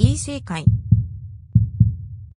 異世界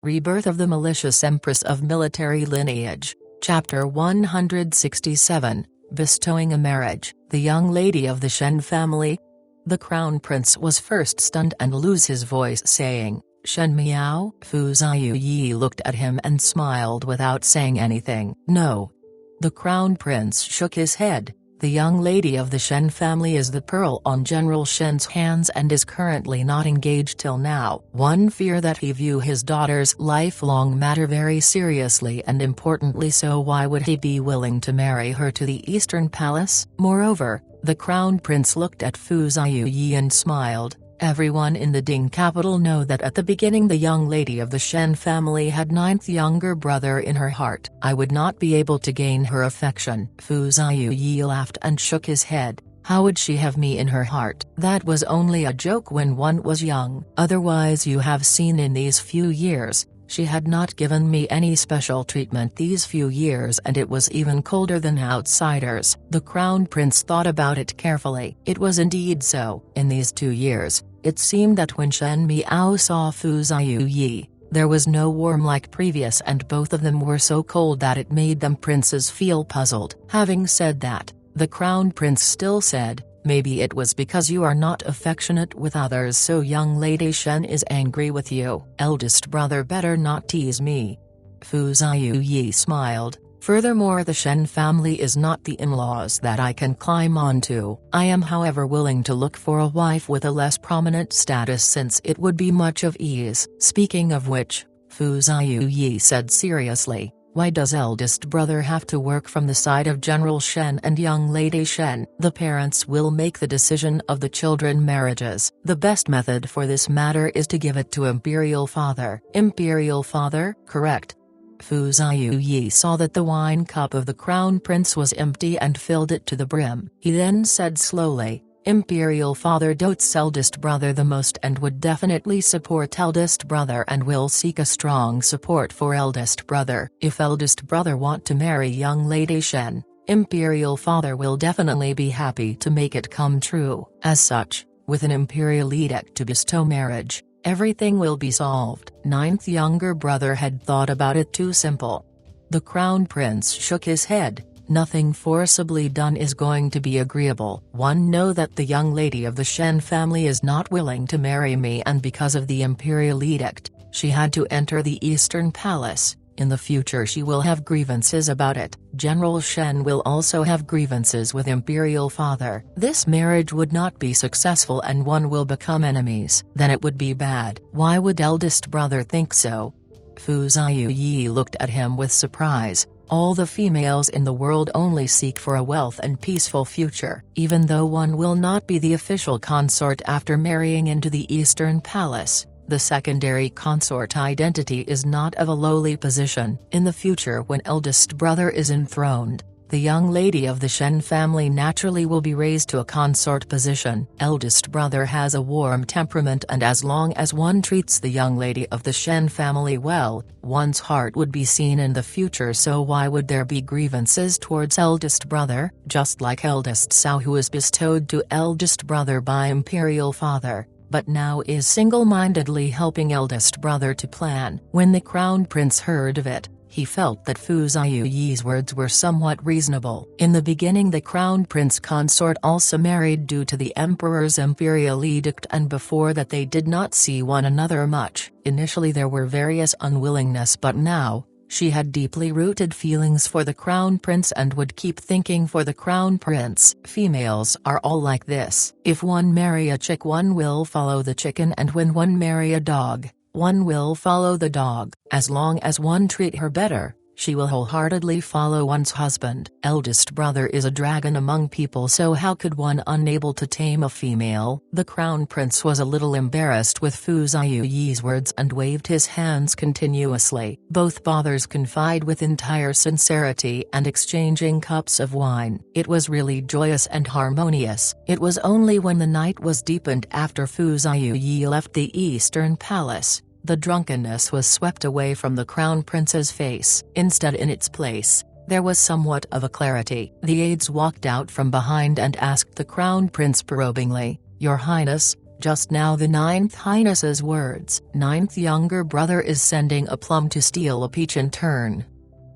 Rebirth of the Malicious Empress of Military Lineage, Chapter 167, Bestowing a Marriage, the Young Lady of the Shen Family. The Crown Prince was first stunned and lose his voice saying, "Shen Miao?" Fu Ziyi looked at him and smiled without saying anything. "No." The Crown Prince shook his head. The young lady of the Shen family is the pearl on General Shen's hands and is currently not engaged till now. One fear that he view his daughter's lifelong matter very seriously and importantly, so why would he be willing to marry her to the Eastern Palace? Moreover, the Crown Prince looked at Fu Ziyi and smiled. Everyone in the Ding capital know that at the beginning the young lady of the Shen family had ninth younger brother in her heart. I would not be able to gain her affection. Fu Ziyi laughed and shook his head. How would she have me in her heart? That was only a joke when one was young. Otherwise, you have seen in these few years, she had not given me any special treatment these few years, and it was even colder than outsiders. The Crown Prince thought about it carefully. It was indeed so. In these 2 years, it seemed that when Shen Miao saw Fu Ziyi, there was no warmth like previous, and both of them were so cold that it made them princes feel puzzled. Having said that, the Crown Prince still said, "Maybe it was because you are not affectionate with others, so young Lady Shen is angry with you. Eldest brother better not tease me." Fu Ziyi smiled. Furthermore, the Shen family is not the in-laws that I can climb onto. I am however willing to look for a wife with a less prominent status, since it would be much of ease. Speaking of which, Fu Ziyi said seriously, "Why does eldest brother have to work from the side of General Shen and young Lady Shen? The parents will make the decision of the children marriages. The best method for this matter is to give it to Imperial Father." Imperial Father? Correct. Fu Ziyi saw that the wine cup of the Crown Prince was empty and filled it to the brim. He then said slowly, "Imperial Father dotes eldest brother the most and would definitely support eldest brother and will seek a strong support for eldest brother. If eldest brother want to marry young Lady Shen, Imperial Father will definitely be happy to make it come true. As such, with an imperial edict to bestow marriage, everything will be solved." Ninth younger brother had thought about it too simple. The Crown Prince shook his head. "Nothing forcibly done is going to be agreeable. One know that the young lady of the Shen family is not willing to marry me, and because of the imperial edict, she had to enter the Eastern Palace. In the future she will have grievances about it. General Shen will also have grievances with Imperial Father. This marriage would not be successful and one will become enemies. Then it would be bad. Why would eldest brother think so?" Fu Ziyi looked at him with surprise. All the females in the world only seek for a wealth and peaceful future. Even though one will not be the official consort after marrying into the Eastern Palace, the secondary consort identity is not of a lowly position. In the future, when eldest brother is enthroned, the young lady of the Shen family naturally will be raised to a consort position. Eldest brother has a warm temperament, and as long as one treats the young lady of the Shen family well, one's heart would be seen in the future, so why would there be grievances towards eldest brother? Just like eldest Sao, who is bestowed to eldest brother by Imperial Father, but now is single-mindedly helping eldest brother to plan. When the Crown Prince heard of it, he felt that Fu Ziyi's words were somewhat reasonable. In the beginning the Crown Prince consort also married due to the Emperor's imperial edict, and before that they did not see one another much. Initially there were various unwillingness, but now, she had deeply rooted feelings for the Crown Prince and would keep thinking for the Crown Prince. Females are all like this. If one marry a chick, one will follow the chicken, and when one marry a dog, one will follow the dog. As long as one treat her better, she will wholeheartedly follow one's husband. Eldest brother is a dragon among people, so how could one unable to tame a female? The Crown Prince was a little embarrassed with Fu Ziyi's words and waved his hands continuously. Both brothers confide with entire sincerity and exchanging cups of wine. It was really joyous and harmonious. It was only when the night was deepened after Fu Ziyi left the Eastern Palace, the drunkenness was swept away from the Crown Prince's face. Instead, in its place, there was somewhat of a clarity. The aides walked out from behind and asked the Crown Prince probingly, "Your Highness, Just now the Ninth Highness's words. Ninth younger brother is sending a plum to steal a peach in turn.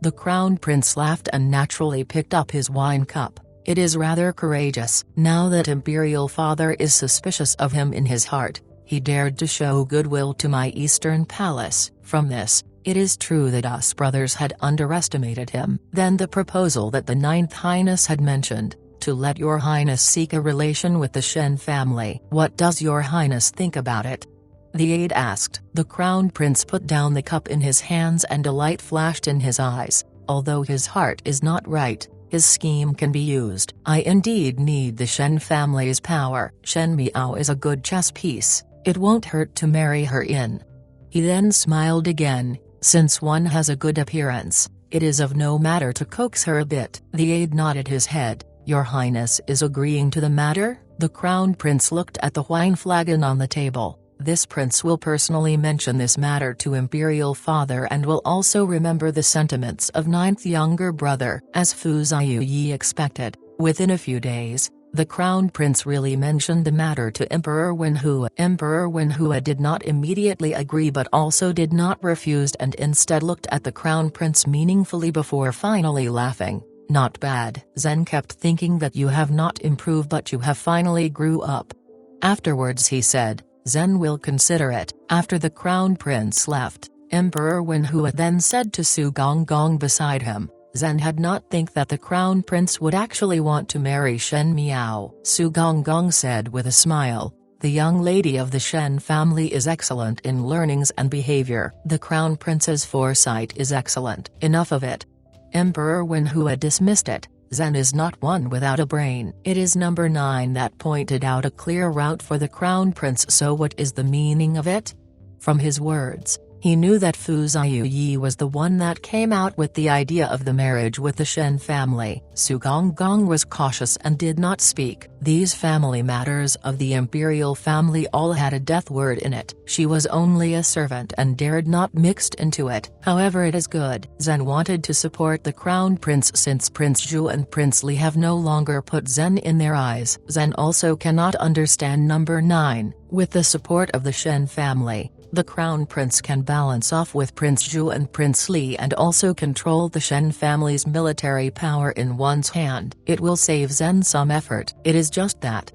The Crown Prince laughed and naturally picked up his wine cup. It is rather courageous. Now that Imperial Father is suspicious of him in his heart, he dared to show goodwill to my Eastern Palace. From this, it is true that us brothers had underestimated him. Then the proposal that the Ninth Highness had mentioned, to let your Highness seek a relation with the Shen family. What does your Highness think about it? The aide asked. The Crown Prince put down the cup in his hands and a light flashed in his eyes. Although his heart is not right, his scheme can be used. I indeed need the Shen family's power. Shen Miao is a good chess piece. It won't hurt to marry her in. He then smiled again. Since one has a good appearance, it is of no matter to coax her a bit. The aide nodded his head. Your Highness is agreeing to the matter? The Crown Prince looked at the wine flagon on the table. This prince will personally mention this matter to Imperial Father and will also remember the sentiments of Ninth younger brother. As Fu Ziyi expected, within a few days, the Crown Prince really mentioned the matter to Emperor Wenhua. Emperor Wenhua did not immediately agree but also did not refuse and instead looked at the Crown Prince meaningfully before finally laughing. Not bad. Zen kept thinking that you have not improved but you have finally grew up. Afterwards he said, Zen will consider it. After the Crown Prince left, Emperor Wenhua then said to Su Gongong beside him, Zen had not think that the Crown Prince would actually want to marry Shen Miao. Su Gongong said with a smile, the young lady of the Shen family is excellent in learnings and behavior. The Crown Prince's foresight is excellent. Enough of it. Emperor Wenhua dismissed it. Zen is not one without a brain. It is number 9 that pointed out a clear route for the Crown Prince. So what is the meaning of it? From his words, he knew that Fu Ziyi was the one that came out with the idea of the marriage with the Shen family. Su Gongong was cautious and did not speak. These family matters of the imperial family all had a death word in it. She was only a servant and dared not mixed into it. However, it is good. Zen wanted to support the Crown Prince since Prince Zhu and Prince Li have no longer put Zen in their eyes. Zen also cannot understand number 9. With the support of the Shen family, the Crown Prince can balance off with Prince Zhu and Prince Li and also control the Shen family's military power in one's hand. It will save Zen some effort. It is just that.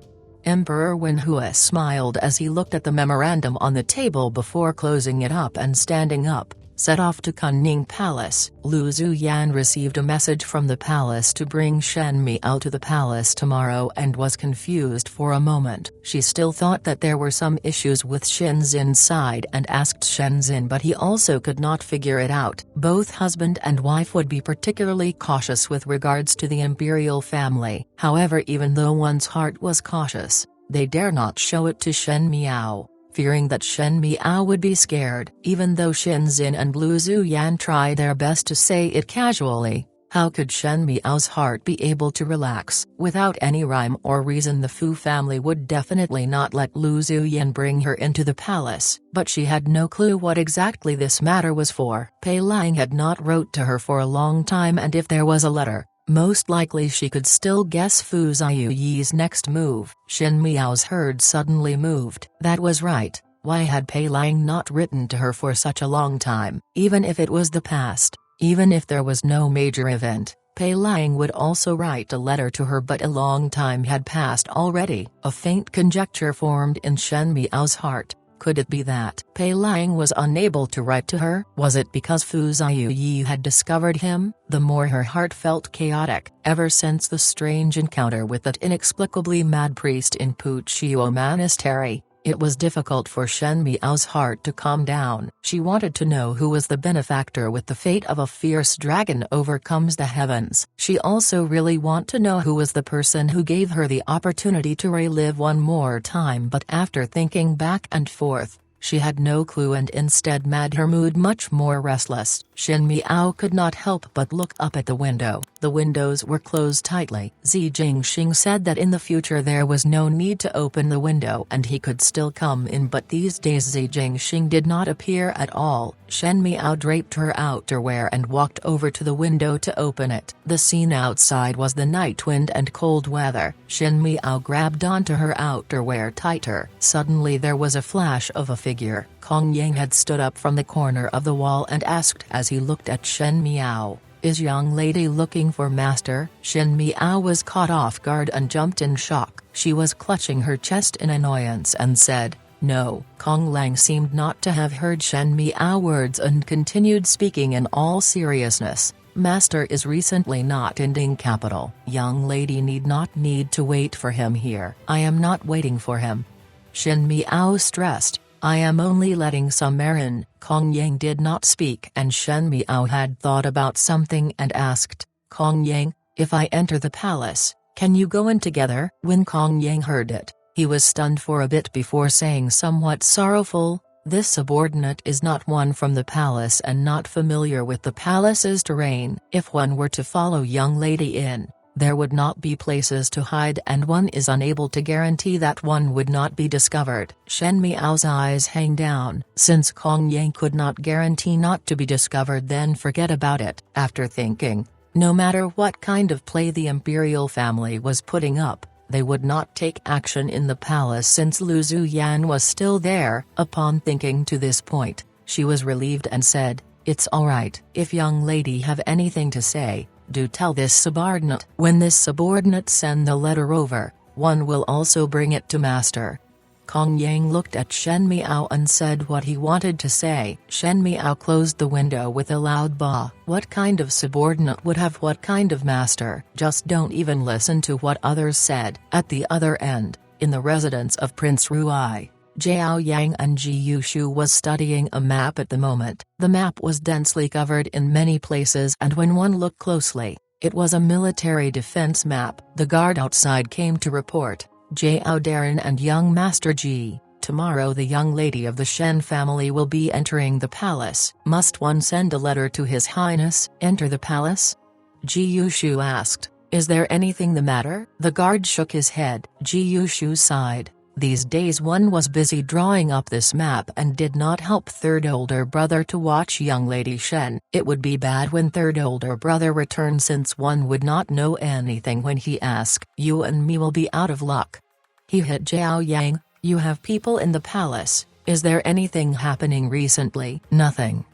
Emperor Wenhua smiled as he looked at the memorandum on the table before closing it up and standing up, set off to Kunning Palace. Lu Zuyan received a message from the palace to bring Shen Miao to the palace tomorrow and was confused for a moment. She still thought that there were some issues with Shenzin's side and asked Shenzin, but he also could not figure it out. Both husband and wife would be particularly cautious with regards to the imperial family. However, even though one's heart was cautious, they dare not show it to Shen Miao, fearing that Shen Miao would be scared. Even though Shenzin and Lu Zuyan tried their best to say it casually, how could Shen Miao's heart be able to relax? Without any rhyme or reason, the Fu family would definitely not let Lu Zuyan bring her into the palace. But she had no clue what exactly this matter was for. Pei Lang had not wrote to her for a long time, and if there was a letter, most likely she could still guess Fu Ziyi's next move. Shen Miao's herd suddenly moved. That was right. Why had Pei Lang not written to her for such a long time? Even if it was the past, even if there was no major event, Pei Lang would also write a letter to her, but a long time had passed already. A faint conjecture formed in Shen Miao's heart. Could it be that Pei Lang was unable to write to her? Was it because Fu Ziyi had discovered him? The more her heart felt chaotic. Ever since the strange encounter with that inexplicably mad priest in Puqiao Monastery, it was difficult for Shen Miao's heart to calm down. She wanted to know who was the benefactor with the fate of a fierce dragon overcomes the heavens. She also really wanted to know who was the person who gave her the opportunity to relive one more time, but after thinking back and forth, she had no clue and instead made her mood much more restless. Shen Miao could not help but look up at the window. The windows were closed tightly. Zi Jingxing said that in the future there was no need to open the window and he could still come in, but these days Zi Jingxing did not appear at all. Shen Miao draped her outerwear and walked over to the window to open it. The scene outside was the night wind and cold weather. Shen Miao grabbed onto her outerwear tighter. Suddenly there was a flash of a figure. Kong Yang had stood up from the corner of the wall and asked as he looked at Shen Miao, "Is young lady looking for master?" Shen Miao was caught off guard and jumped in shock. She was clutching her chest in annoyance and said, "No." Kong Lang seemed not to have heard Shen Miao's words and continued speaking in all seriousness. "Master is recently not in Ding capital. Young lady need to wait for him here." "I am not waiting for him." Shen Miao stressed. "I am only letting some air in." Kong Yang did not speak and Shen Miao had thought about something and asked, "Kong Yang, if I enter the palace, can you go in together?" When Kong Yang heard it, he was stunned for a bit before saying somewhat sorrowful, "This subordinate is not one from the palace and not familiar with the palace's terrain. If one were to follow young lady in, there would not be places to hide and one is unable to guarantee that one would not be discovered." Shen Miao's eyes hang down. Since Kong Yang could not guarantee not to be discovered, then forget about it. After thinking, no matter what kind of play the imperial family was putting up, they would not take action in the palace since Lu Zuyan was still there. Upon thinking to this point, she was relieved and said, "It's alright. If young lady have anything to say, do tell this subordinate. When this subordinate send the letter over, one will also bring it to master." Kong Yang looked at Shen Miao and said what he wanted to say. Shen Miao closed the window with a loud bah. What kind of subordinate would have what kind of master? Just don't even listen to what others said. At the other end, in the residence of Prince Ruai, Zhao Yang and Ji Yushu was studying a map at the moment. The map was densely covered in many places and when one looked closely, it was a military defense map. The guard outside came to report, "Zhao Darren and young Master Ji, tomorrow the young lady of the Shen family will be entering the palace. Must one send a letter to His Highness?" "Enter the palace?" Ji Yushu asked. "Is there anything the matter?" The guard shook his head. Ji Yushu sighed. These days one was busy drawing up this map and did not help third older brother to watch young lady Shen. It would be bad when third older brother returned since one would not know anything when he asked. "You and me will be out of luck." He hit Zhao Yang. "You have people in the palace, is there anything happening recently?" "Nothing."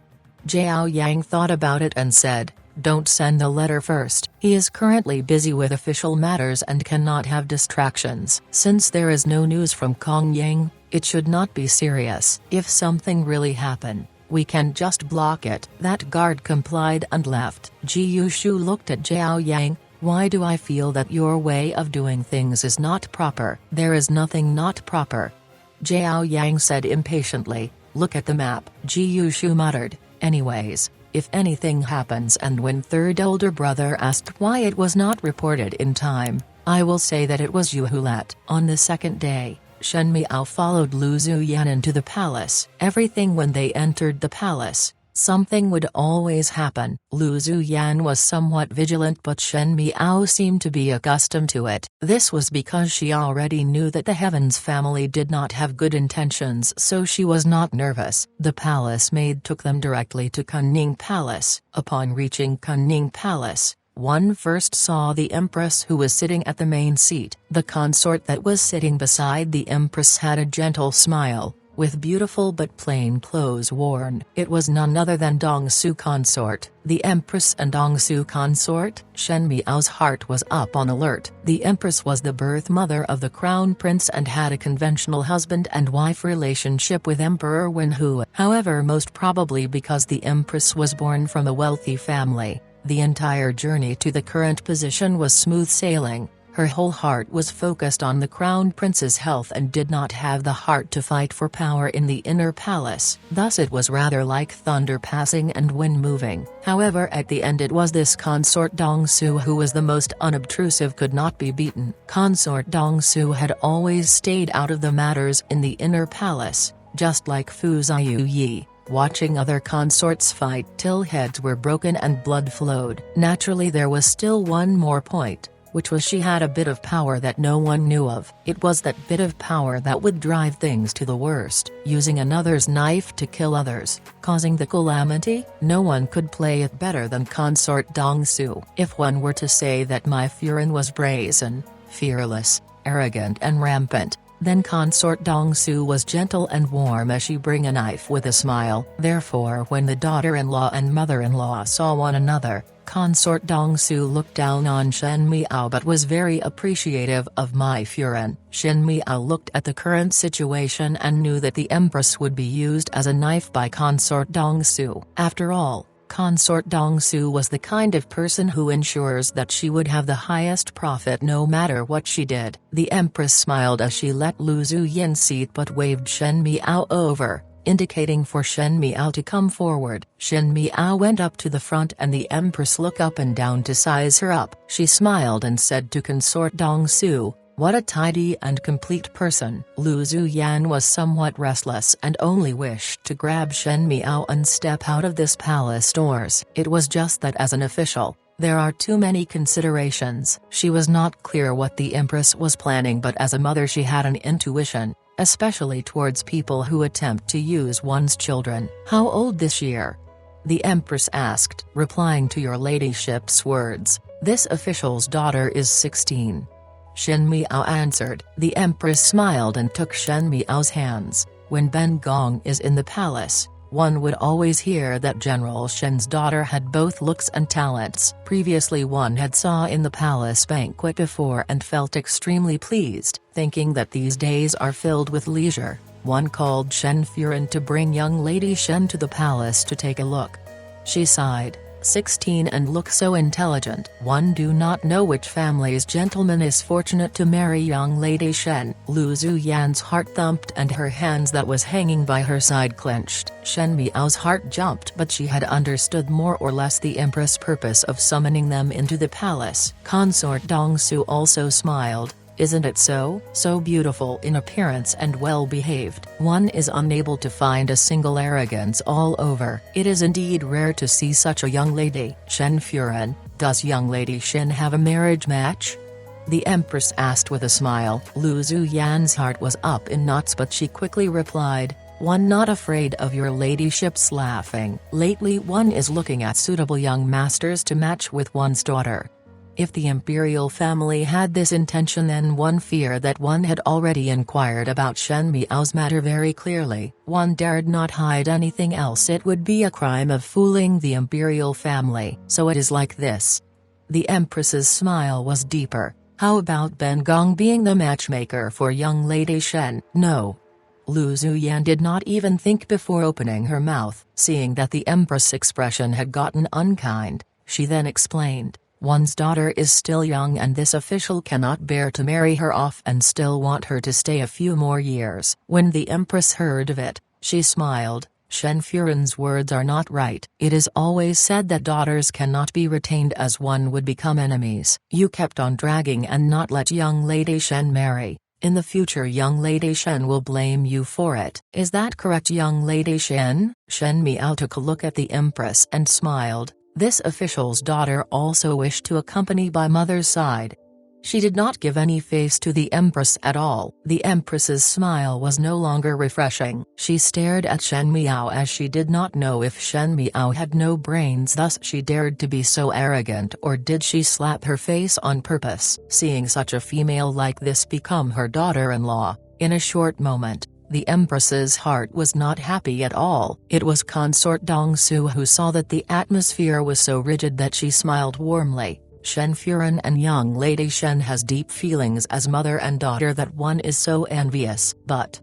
Zhao Yang thought about it and said, "Don't send the letter first. He is currently busy with official matters and cannot have distractions. Since there is no news from Kong Yang, it should not be serious. If something really happen, we can just block it." That guard complied and left. Ji Yushu looked at Zhao Yang. "Why do I feel that your way of doing things is not proper?" "There is nothing not proper," Zhao Yang said impatiently. "Look at the map." Ji Yushu muttered, "Anyways, if anything happens and when third older brother asked why it was not reported in time, I will say that it was you who let." On the second day, Shen Miao followed Lu Zuyan into the palace. Everything when they entered the palace, something would always happen. Lu Zuyan was somewhat vigilant but Shen Miao seemed to be accustomed to it. This was because she already knew that the Heavens family did not have good intentions, so she was not nervous. The palace maid took them directly to Kunning Palace. Upon reaching Kunning Palace, one first saw the Empress who was sitting at the main seat. The consort that was sitting beside the Empress had a gentle smile, with beautiful but plain clothes worn. It was none other than Dongsu consort. The Empress and Dongsu consort? Shen Miao's heart was up on alert. The Empress was the birth mother of the Crown Prince and had a conventional husband and wife relationship with Emperor Wenhu. However, most probably because the Empress was born from a wealthy family, the entire journey to the current position was smooth sailing. Her whole heart was focused on the Crown Prince's health and did not have the heart to fight for power in the inner palace. Thus it was rather like thunder passing and wind moving. However, at the end it was this consort Dongsu who was the most unobtrusive, could not be beaten. Consort Dongsu had always stayed out of the matters in the inner palace, just like Fu Ziyu Yi. watching other consorts fight till heads were broken and blood flowed. Naturally, there was still one more point, which was she had a bit of power that no one knew of. It was that bit of power that would drive things to the worst, using another's knife to kill others, causing the calamity. No one could play it better than Consort Dong-su. If one were to say that my Furin was brazen, fearless, arrogant and rampant, then Consort Dong-su was gentle and warm as she bring a knife with a smile. Therefore, when the daughter-in-law and mother-in-law saw one another, Consort Dong-su looked down on Shen Miao but was very appreciative of Mai Furin. Shen Miao looked at the current situation and knew that the Empress would be used as a knife by Consort Dong-su. After all, Consort Dong-su was the kind of person who ensures that she would have the highest profit no matter what she did. The Empress smiled as she let Lu Zuyin sit but waved Shen Miao over, indicating for Shen Miao to come forward. Shen Miao went up to the front and the Empress looked up and down to size her up. She smiled and said to Consort Dong-su, "What a tidy and complete person." Lu Zuyan was somewhat restless and only wished to grab Shen Miao and step out of this palace doors. It was just that as an official, there are too many considerations. She was not clear what the Empress was planning, but as a mother she had an intuition, especially towards people who attempt to use one's children. "How old this year?" the Empress asked. Replying to your ladyship's words, "This official's daughter is 16. Shen Miao answered. The Empress smiled and took Shen Miao's hands. When Ben Gong is in the palace, one would always hear that General Shen's daughter had both looks and talents. Previously one had saw in the palace banquet before and felt extremely pleased, thinking that these days are filled with leisure. One called Shen Furin to bring young lady Shen to the palace to take a look. She sighed. 16 and look so intelligent. One do not know which family's gentleman is fortunate to marry young lady Shen. Lu Zuyan's heart thumped and her hands that was hanging by her side clenched. Shen Miao's heart jumped, but she had understood more or less the Empress' purpose of summoning them into the palace. Consort Dong-su also smiled. Isn't it so? So beautiful in appearance and well-behaved. One is unable to find a single arrogance all over. It is indeed rare to see such a young lady. Shen Furin, does young lady Shen have a marriage match? The Empress asked with a smile. Lu Zuyan's heart was up in knots, but she quickly replied, "One not afraid of your ladyship's laughing. Lately one is looking at suitable young masters to match with one's daughter." If the imperial family had this intention, then one feared that one had already inquired about Shen Miao's matter very clearly. One dared not hide anything else. It would be a crime of fooling the imperial family. So it is like this. The Empress's smile was deeper. How about Ben Gong being the matchmaker for young lady Shen? No. Lu Zuyan did not even think before opening her mouth. Seeing that the Empress' expression had gotten unkind, she then explained. One's daughter is still young and this official cannot bear to marry her off and still want her to stay a few more years. When the Empress heard of it, she smiled. Shen Furin's words are not right. It is always said that daughters cannot be retained as one would become enemies. You kept on dragging and not let young lady Shen marry. In the future young lady Shen will blame you for it. Is that correct, young lady Shen? Shen Miao took a look at the Empress and smiled. This official's daughter also wished to accompany by mother's side. She did not give any face to the Empress at all. The Empress's smile was no longer refreshing. She stared at Shen Miao as she did not know if Shen Miao had no brains, thus she dared to be so arrogant, or did she slap her face on purpose. Seeing such a female like this become her daughter-in-law, in a short moment, the Empress's heart was not happy at all. It was Consort Dong-su who saw that the atmosphere was so rigid that she smiled warmly. Shen Furin and young lady Shen has deep feelings as mother and daughter that one is so envious. But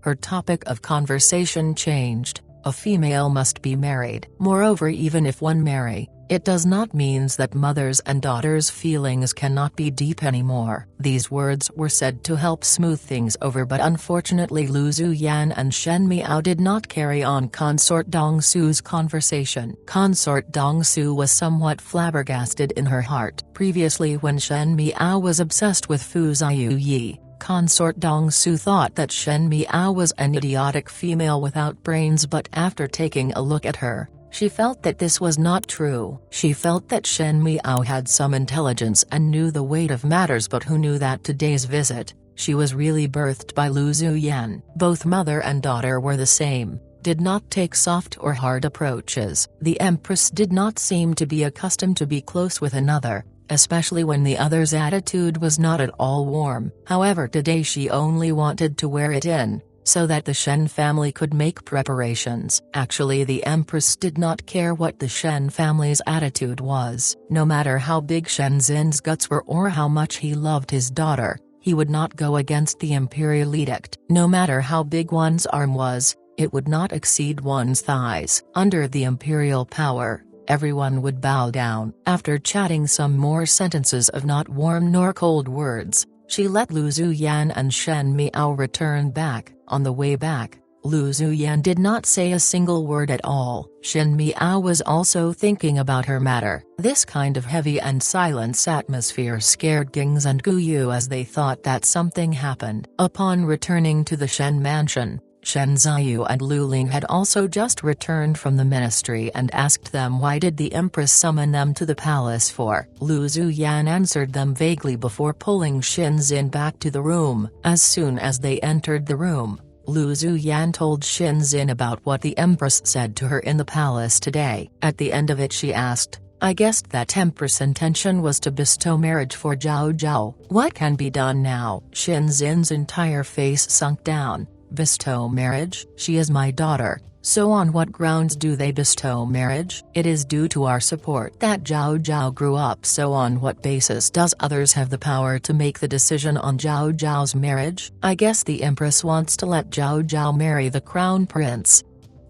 her topic of conversation changed. A female must be married. Moreover, even if one marry, it does not mean that mothers and daughters' feelings cannot be deep anymore. These words were said to help smooth things over, but unfortunately Lu Zuyan and Shen Miao did not carry on Consort Dong-su's conversation. Consort Dong-su was somewhat flabbergasted in her heart. Previously, when Shen Miao was obsessed with Fu Ziyu Yi, consort Dong Su thought that Shen Miao was an idiotic female without brains, but after taking a look at her, she felt that this was not true. She felt that Shen Miao had some intelligence and knew the weight of matters, but who knew that today's visit, she was really birthed by Lu Zuyan. Both mother and daughter were the same, did not take soft or hard approaches. The Empress did not seem to be accustomed to be close with another, especially when the other's attitude was not at all warm. However, today she only wanted to wear it in, so that the Shen family could make preparations. Actually, the Empress did not care what the Shen family's attitude was. No matter how big Shen Zin's guts were or how much he loved his daughter, he would not go against the imperial edict. No matter how big one's arm was, it would not exceed one's thighs. Under the imperial power, everyone would bow down. After chatting some more sentences of not warm nor cold words, she let Lu Zuyan and Shen Miao return back. On the way back, Lu Zuyan did not say a single word at all. Shen Miao was also thinking about her matter. This kind of heavy and silence atmosphere scared Gings and Guyu as they thought that something happened. Upon returning to the Shen mansion, Shen Ziyu and Lu Ling had also just returned from the ministry and asked them why did the Empress summon them to the palace for. Lu Zuyan answered them vaguely before pulling Shen Zin back to the room. As soon as they entered the room, Lu Zuyan told Shen Zin about what the Empress said to her in the palace today. At the end of it she asked, "I guessed that Empress' intention was to bestow marriage for Zhao Zhao. What can be done now?" Shen Zin's entire face sunk down. "Bestow marriage? She is my daughter, so on what grounds do they bestow marriage? It is due to our support that Zhao Zhao grew up, so on what basis does others have the power to make the decision on Zhao Zhao's marriage? I guess the Empress wants to let Zhao Zhao marry the crown prince."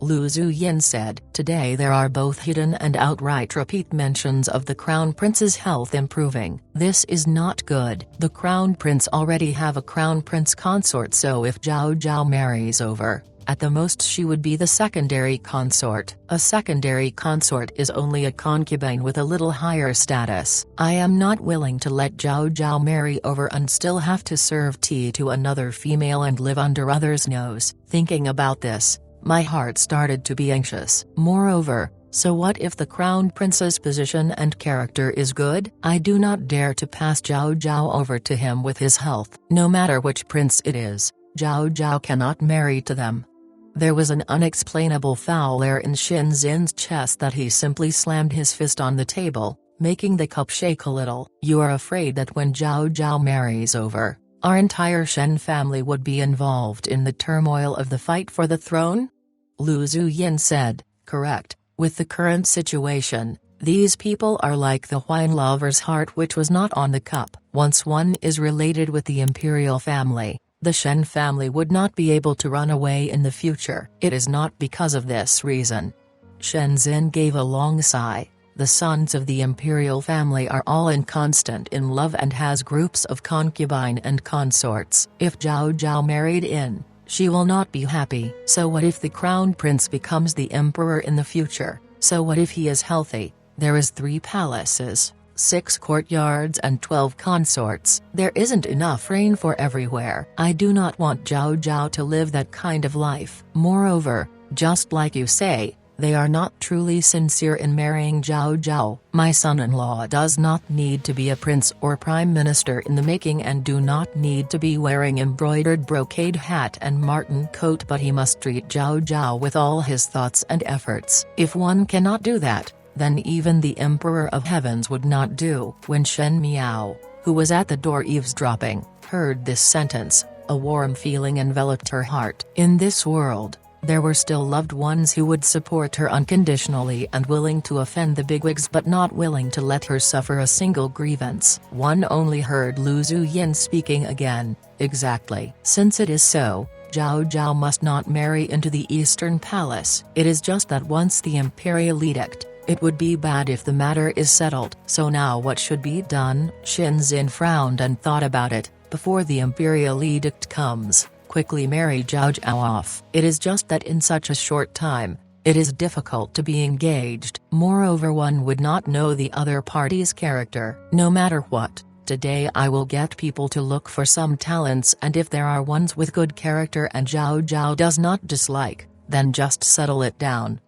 Lu Zuyan said. Today there are both hidden and outright repeat mentions of the crown prince's health improving. This is not good. The crown prince already have a crown prince consort, so if Zhao Zhao marries over, at the most she would be the secondary consort. A secondary consort is only a concubine with a little higher status. I am not willing to let Zhao Zhao marry over and still have to serve tea to another female and live under others' nose. Thinking about this, my heart started to be anxious. Moreover, so what if the crown prince's position and character is good? I do not dare to pass Zhao Zhao over to him with his health. No matter which prince it is, Zhao Zhao cannot marry to them. There was an unexplainable foul air in Shen Zin's chest that he simply slammed his fist on the table, making the cup shake a little. "You are afraid that when Zhao Zhao marries over, our entire Shen family would be involved in the turmoil of the fight for the throne?" Lu Zuyan said, "Correct. With the current situation, these people are like the wine lover's heart which was not on the cup. Once one is related with the imperial family, the Shen family would not be able to run away in the future. It is not because of this reason." Shen Zin gave a long sigh. The sons of the imperial family are all inconstant in love and has groups of concubine and consorts. If Zhao Zhao married in, she will not be happy. So what if the crown prince becomes the emperor in the future? So what if he is healthy? There is 3 palaces, 6 courtyards and 12 consorts. There isn't enough rain for everywhere. I do not want Zhao Zhao to live that kind of life. Moreover, just like you say, they are not truly sincere in marrying Zhao Zhao. My son-in-law does not need to be a prince or prime minister in the making and do not need to be wearing embroidered brocade hat and marten coat, but he must treat Zhao Zhao with all his thoughts and efforts. If one cannot do that, then even the Emperor of Heavens would not do." When Shen Miao, who was at the door eavesdropping, heard this sentence, a warm feeling enveloped her heart. In this world, there were still loved ones who would support her unconditionally and willing to offend the bigwigs but not willing to let her suffer a single grievance. One only heard Lu Zuyan speaking again, "Exactly. Since it is so, Zhao Zhao must not marry into the Eastern Palace. It is just that once the imperial edict, it would be bad if the matter is settled. So now what should be done?" Shen Zin frowned and thought about it. "Before the imperial edict comes, quickly marry Zhao Zhao off. It is just that in such a short time, it is difficult to be engaged. Moreover, one would not know the other party's character. No matter what, Today I will get people to look for some talents, and if there are ones with good character and Zhao Zhao does not dislike, then just settle it down."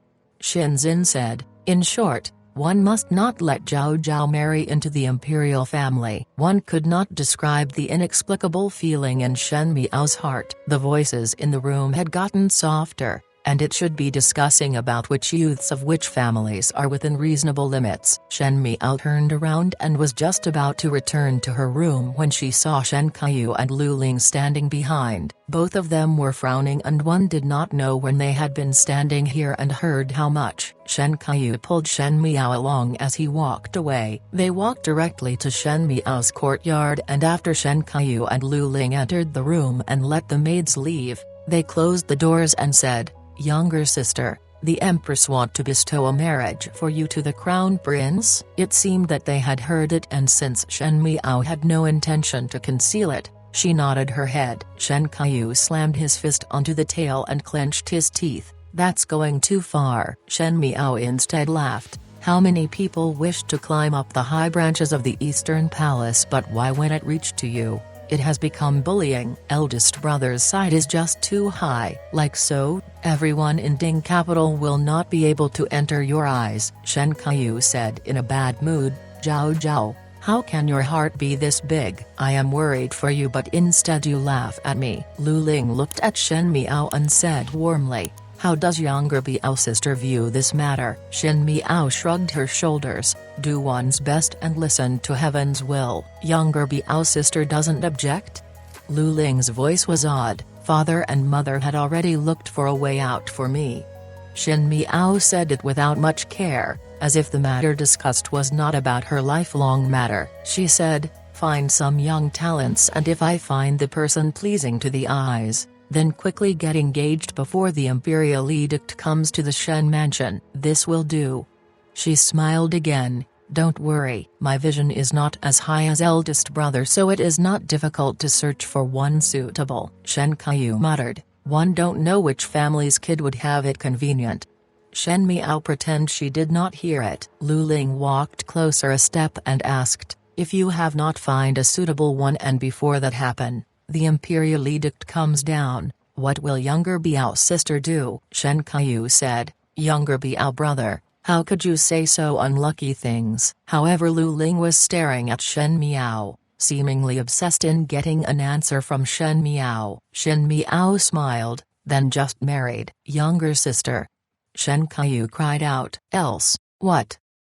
Shinzin said. In short, one must not let Zhao Zhao marry into the imperial family. One could not describe the inexplicable feeling in Shen Miao's heart. The voices in the room had gotten softer, and it should be discussing about which youths of which families are within reasonable limits. Shen Miao turned around and was just about to return to her room when she saw Shen Kaiyu and Lu Ling standing behind. Both of them were frowning, and one did not know when they had been standing here and heard how much. Shen Kaiyu pulled Shen Miao along as he walked away. They walked directly to Shen Miao's courtyard, and after Shen Kaiyu and Lu Ling entered the room and let the maids leave, they closed the doors and said, "Younger sister, the Empress want to bestow a marriage for you to the Crown Prince." It seemed that they had heard it, and since Shen Miao had no intention to conceal it, she nodded her head. Shen Kaiyu slammed his fist onto the table and clenched his teeth. "That's going too far." Shen Miao instead laughed. "How many people wished to climb up the high branches of the Eastern Palace, but why when it reached to you, it has become bullying. Eldest brother's side is just too high. Like so, everyone in Ding capital will not be able to enter your eyes." Shen Kaiyu said in a bad mood. "Zhao Zhao, how can your heart be this big? I am worried for you, but instead you laugh at me." Lu Ling looked at Shen Miao and said warmly, "How does younger Biao sister view this matter?" Shen Miao shrugged her shoulders. "Do one's best and listen to heaven's will." "Younger Biao sister doesn't object?" Lu Ling's voice was odd. "Father and mother had already looked for a way out for me." Shen Miao said it without much care, as if the matter discussed was not about her lifelong matter. She said, "Find some young talents, and if I find the person pleasing to the eyes, then quickly get engaged before the imperial edict comes to the Shen mansion. This will do." She smiled again. "Don't worry, my vision is not as high as eldest brother, so it is not difficult to search for one suitable." Shen Kaiyu muttered, "One don't know which family's kid would have it convenient." Shen Miao pretended she did not hear it. Lu Ling walked closer a step and asked, "If you have not find a suitable one, and before that happen, the imperial edict comes down, what will younger Biao sister do?" Shen Kaiyu said, "Younger Biao brother, how could you say so unlucky things?" However, Lu Ling was staring at Shen Miao, seemingly obsessed in getting an answer from Shen Miao. Shen Miao smiled, "Then just married." "Younger sister?" Shen Kaiyu cried out. "Else, what?"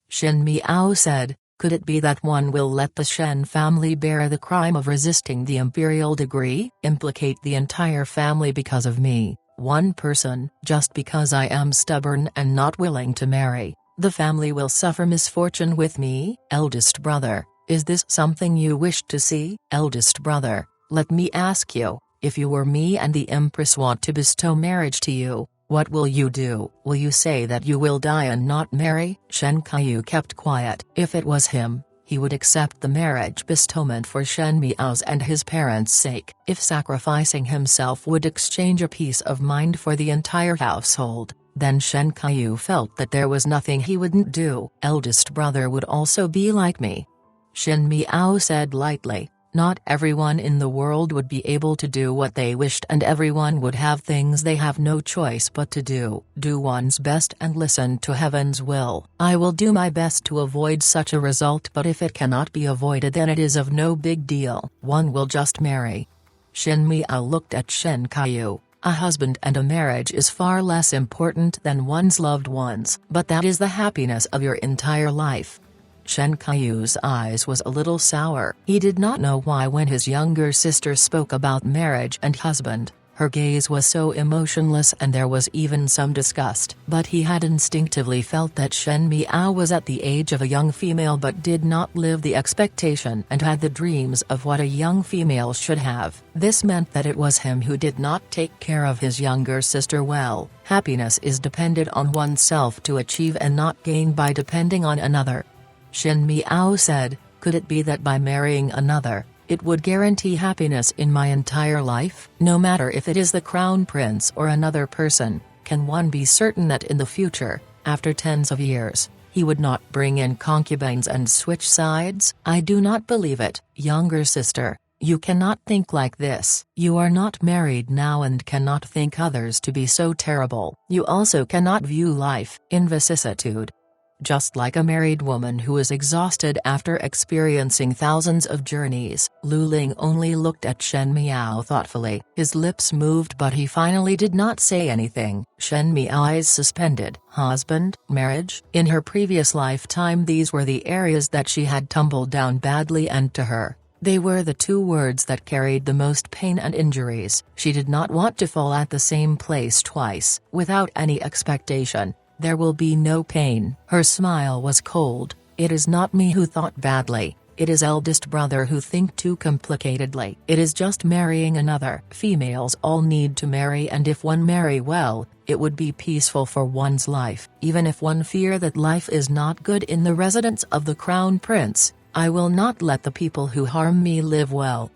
Shen Miao said, "Could it be that one will let the Shen family bear the crime of resisting the imperial decree? Implicate the entire family because of me, one person, just because I am stubborn and not willing to marry? The family will suffer misfortune with me?" "Eldest brother, is this something you wish to see?" "Eldest brother, let me ask you, if you were me and the Empress want to bestow marriage to you, what will you do? Will you say that you will die and not marry?" Shen Kaiyu kept quiet. If it was him, he would accept the marriage bestowment for Shen Miao's and his parents' sake. If sacrificing himself would exchange a peace of mind for the entire household, then Shen Kaiyu felt that there was nothing he wouldn't do. "Eldest brother would also be like me," Shen Miao said lightly. "Not everyone in the world would be able to do what they wished, and everyone would have things they have no choice but to do. Do one's best and listen to heaven's will. I will do my best to avoid such a result, but if it cannot be avoided, then it is of no big deal. One will just marry." Shen Miao looked at Shen Kaiyu. "A husband and a marriage is far less important than one's loved ones. But that is the happiness of your entire life." Shen Kaiyu's eyes was a little sour. He did not know why when his younger sister spoke about marriage and husband, her gaze was so emotionless and there was even some disgust. But he had instinctively felt that Shen Miao was at the age of a young female but did not live the expectation and had the dreams of what a young female should have. This meant that it was him who did not take care of his younger sister well. Happiness is dependent on oneself to achieve and not gained by depending on another. Shen Miao said, "Could it be that by marrying another, it would guarantee happiness in my entire life? No matter if it is the crown prince or another person, can one be certain that in the future, after tens of years, He would not bring in concubines and switch sides? I do not believe it, younger sister. You cannot think like this. You are not married now and cannot think others to be so terrible. You also cannot view life in vicissitude. Just like a married woman who is exhausted after experiencing thousands of journeys, Lu Ling only looked at Shen Miao thoughtfully. His lips moved but he finally did not say anything. Shen Miao's eyes suspended. Husband, marriage? In her previous lifetime these were the areas that she had tumbled down badly, and to her, they were the two words that carried the most pain and injuries. She did not want to fall at the same place twice, without any expectation. There will be no pain. Her smile was cold. It is not me who thought badly, it is eldest brother who think too complicatedly. It is just marrying another. Females all need to marry, and if one marry well, it would be peaceful for one's life. Even if one fear that life is not good in the residence of the Crown Prince, I will not let the people who harm me live well.